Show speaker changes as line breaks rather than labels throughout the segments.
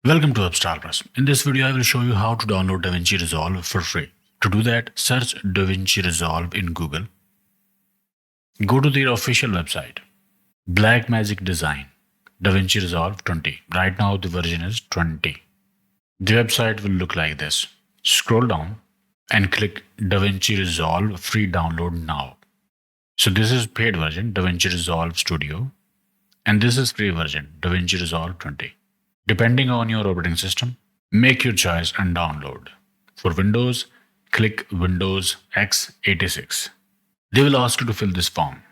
Welcome to Upstar Plus. In this video, I will show you how to download DaVinci Resolve for free. To do that, search DaVinci Resolve in Google. Go to their official website. Blackmagic Design. DaVinci Resolve 20. Right now, the version is 20. The website will look like this. Scroll down and click DaVinci Resolve free download now. So this is paid version, DaVinci Resolve Studio. And this is free version, DaVinci Resolve 20. Depending on your operating system, make your choice and download. For Windows, click Windows x86. They will ask you to fill this form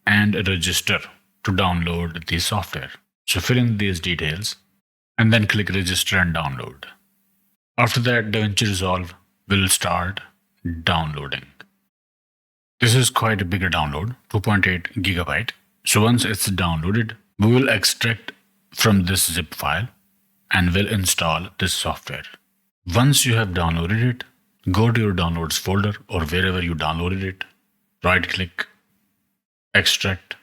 and register to download the software. So fill in these details and then click register and download. After that, DaVinci Resolve will start downloading. This is quite a bigger download, 2.8 gigabyte. So once it's downloaded, we will extract from this zip file and will install this software. Once you have downloaded it, go to your downloads folder or wherever you downloaded it, right click, extract,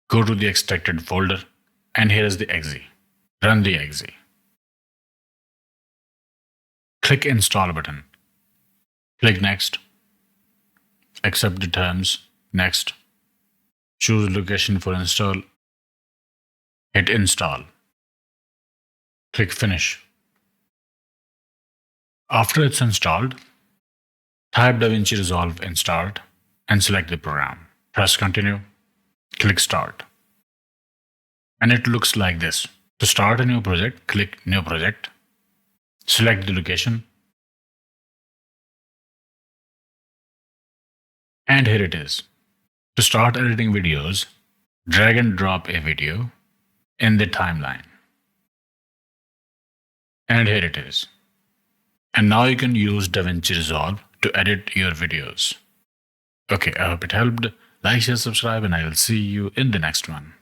go to the extracted folder, and here is the exe. Run the exe. Click install button. Click next. Accept the terms. Next. Choose location for install. Hit install. Click finish. After it's installed, type DaVinci Resolve in start and select the program. Press continue. Click start. And it looks like this. To start a new project, click new project. Select the location. And here it is. To start editing videos, drag and drop a video in the timeline. And here it is. And now you can use DaVinci Resolve to edit your videos. Okay, I hope it helped. Like, share, subscribe, and I will see you in the next one.